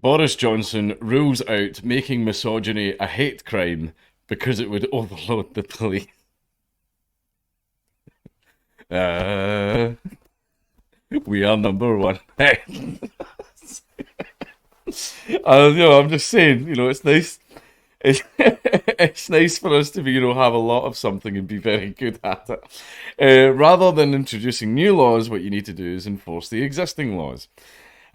Boris Johnson rules out making misogyny a hate crime because it would overload the police. Uh, we are number one. I'm just saying, it's nice. It's nice for us to be, have a lot of something and be very good at it. Rather than introducing new laws, what you need to do is enforce the existing laws.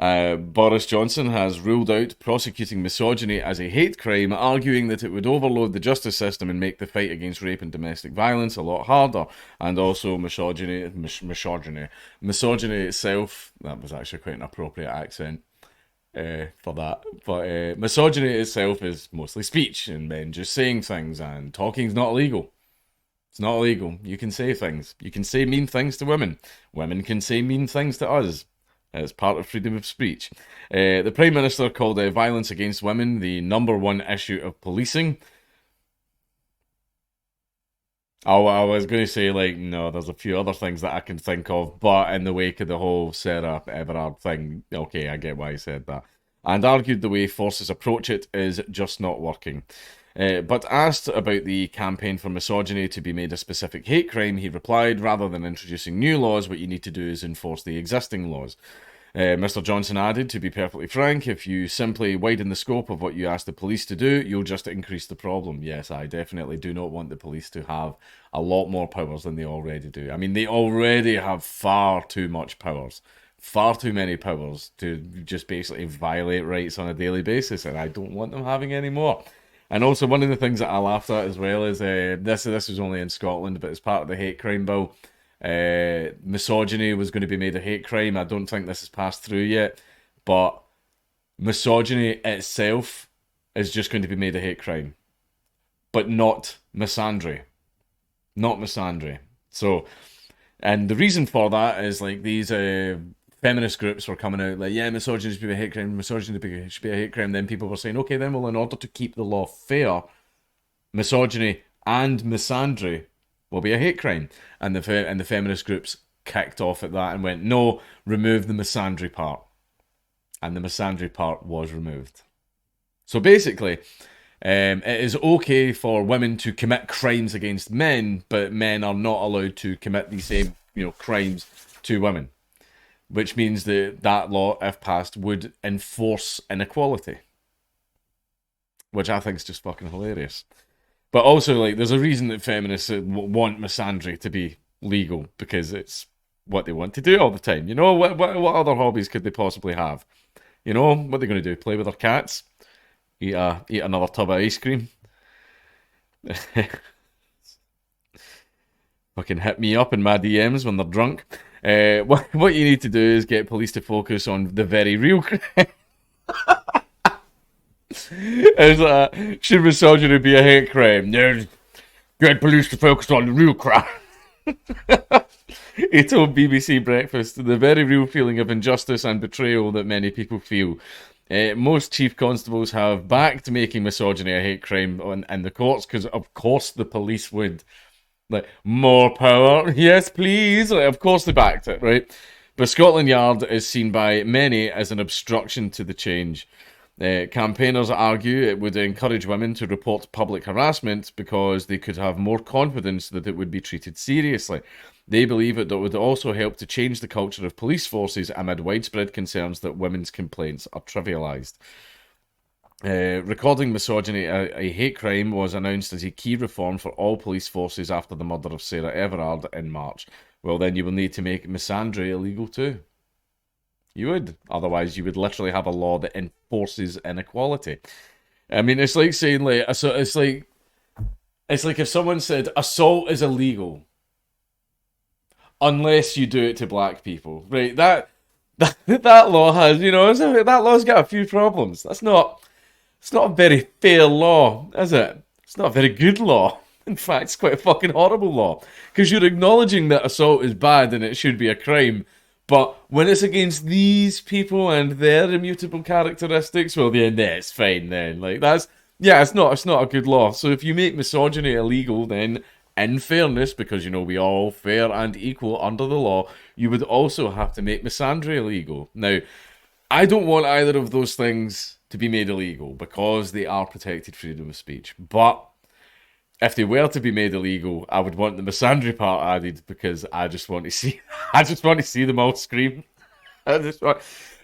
Boris Johnson has ruled out prosecuting misogyny as a hate crime, arguing that it would overload the justice system and make the fight against rape and domestic violence a lot harder. And also misogyny itself, that was actually quite an appropriate accent for that. But misogyny itself is mostly speech and men just saying things, and talking's not illegal. It's not illegal. You can say things. You can say mean things to women. Women can say mean things to us. It's part of freedom of speech. The Prime Minister called violence against women the number one issue of policing. I was going to say, no, there's a few other things that I can think of, but in the wake of the whole Sarah Everard thing, okay, I get why he said that. And argued the way forces approach it is just not working. But asked about the campaign for misogyny to be made a specific hate crime, he replied, rather than introducing new laws, what you need to do is enforce the existing laws. Mr. Johnson added, to be perfectly frank, if you simply widen the scope of what you ask the police to do, you'll just increase the problem. Yes, I definitely do not want the police to have a lot more powers than they already do. I mean, they already have far too much powers. Far too many powers to just basically violate rights on a daily basis, and I don't want them having any more. And also, one of the things that I laughed at as well is this was only in Scotland, but as part of the hate crime bill, misogyny was going to be made a hate crime. I don't think this has passed through yet, but misogyny itself is just going to be made a hate crime, but not misandry. Not misandry. So, and the reason for that is these feminist groups were coming out misogyny should be a hate crime, misogyny should be a hate crime. Then people were saying, okay, then, well, in order to keep the law fair, misogyny and misandry will be a hate crime. And the feminist groups kicked off at that and went, no, remove the misandry part. And the misandry part was removed. So basically, it is okay for women to commit crimes against men, but men are not allowed to commit the same, crimes to women. Which means that law, if passed, would enforce inequality. Which I think is just fucking hilarious. But also, there's a reason that feminists want misandry to be legal, because it's what they want to do all the time. What other hobbies could they possibly have? What are they going to do? Play with their cats? Eat another tub of ice cream? Fucking hit me up in my DMs when they're drunk. What you need to do is get police to focus on the very real crime. Should misogyny be a hate crime? No, get police to focus on the real crime. He told BBC Breakfast, the very real feeling of injustice and betrayal that many people feel. Most chief constables have backed making misogyny a hate crime in the courts, because of course the police would. More power, yes please. Of course they backed it, right? But Scotland Yard is seen by many as an obstruction to the change. Campaigners argue it would encourage women to report public harassment because they could have more confidence that it would be treated seriously. They believe it would also help to change the culture of police forces amid widespread concerns that women's complaints are trivialised. Recording misogyny a hate crime was announced as a key reform for all police forces after the murder of Sarah Everard in March. Well, then you will need to make misandry illegal too. You would. Otherwise, you would literally have a law that enforces inequality. I mean, it's like saying, it's like if someone said assault is illegal unless you do it to black people, right? That law has, that law's got a few problems. It's not a very fair law, is it? It's not a very good law. In fact, it's quite a fucking horrible law. Because you're acknowledging that assault is bad and it should be a crime. But when it's against these people and their immutable characteristics, well, then it's fine then. It's not a good law. So if you make misogyny illegal, then in fairness, because, we are all fair and equal under the law, you would also have to make misandry illegal. Now, I don't want either of those things to be made illegal because they are protected freedom of speech. But if they were to be made illegal, I would want the misandry part added because I just want to see, I just want to see them all scream. I just want,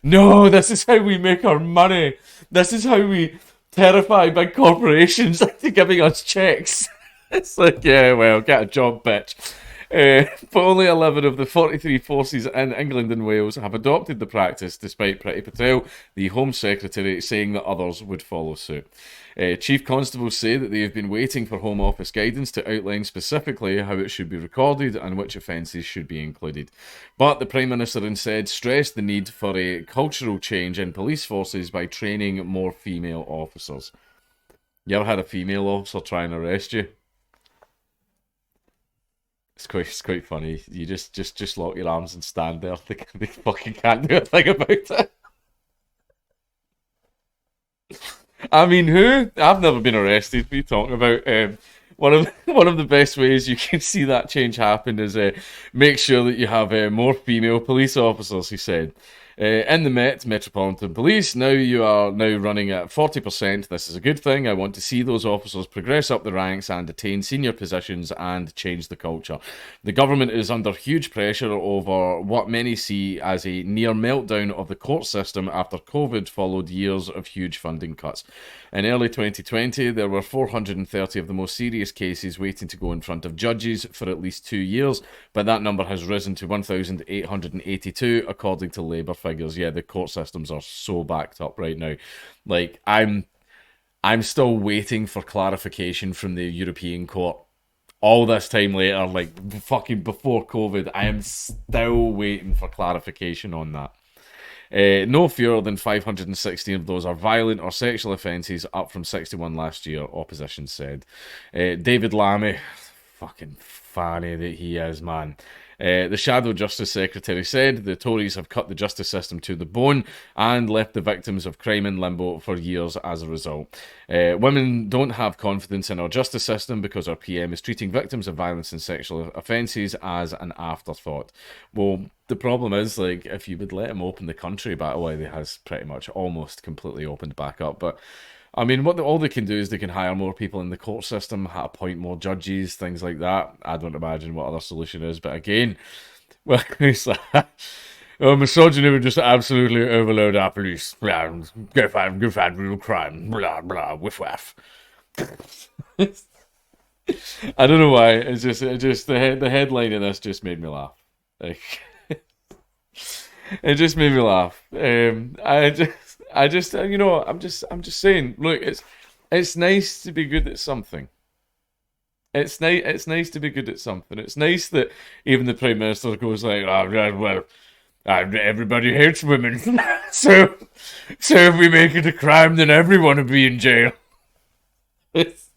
no, this is how we make our money. This is how we terrify big corporations into giving us checks. It's like, yeah, well, get a job, bitch. But only 11 of the 43 forces in England and Wales have adopted the practice, despite Priti Patel, the Home Secretary, saying that others would follow suit. Chief constables say that they have been waiting for Home Office guidance to outline specifically how it should be recorded and which offences should be included. But the Prime Minister instead stressed the need for a cultural change in police forces by training more female officers. You ever had a female officer try and arrest you? It's quite funny. You just lock your arms and stand there. They fucking can't do a thing about it. I mean, who? I've never been arrested. What are you talking about? One of the best ways you can see that change happen is make sure that you have more female police officers, he said. In the Metropolitan Police, you are now running at 40%. This is a good thing. I want to see those officers progress up the ranks and attain senior positions and change the culture. The government is under huge pressure over what many see as a near meltdown of the court system after COVID followed years of huge funding cuts. In early 2020, there were 430 of the most serious cases waiting to go in front of judges for at least 2 years, but that number has risen to 1,882 according to Labour figures. Yeah, the court systems are so backed up right now. Like, I'm still waiting for clarification from the European Court. All this time later, like fucking before COVID, I am still waiting for clarification on that. No fewer than 516 of those are violent or sexual offences, up from 61 last year, opposition said. David Lammy, fucking funny that he is, man. The Shadow Justice Secretary said the Tories have cut the justice system to the bone and left the victims of crime in limbo for years as a result. Women don't have confidence in our justice system because our PM is treating victims of violence and sexual offences as an afterthought. Well, the problem is, like, if you would let him open the country back, well, he has pretty much almost completely opened back up, but I mean, all they can do is they can hire more people in the court system, appoint more judges, things like that. I don't imagine what other solution is, but again, well, it's like, misogyny would just absolutely overload our police. Go find real crime. Blah, blah, whiff, waff. I don't know why. It's just the headline of this just made me laugh. Like, it just made me laugh. I just, you know, I'm just saying. Look, it's nice to be good at something. It's nice to be good at something. It's nice that even the Prime Minister goes like, "Oh, well, everybody hates women, so if we make it a crime, then everyone will be in jail." It's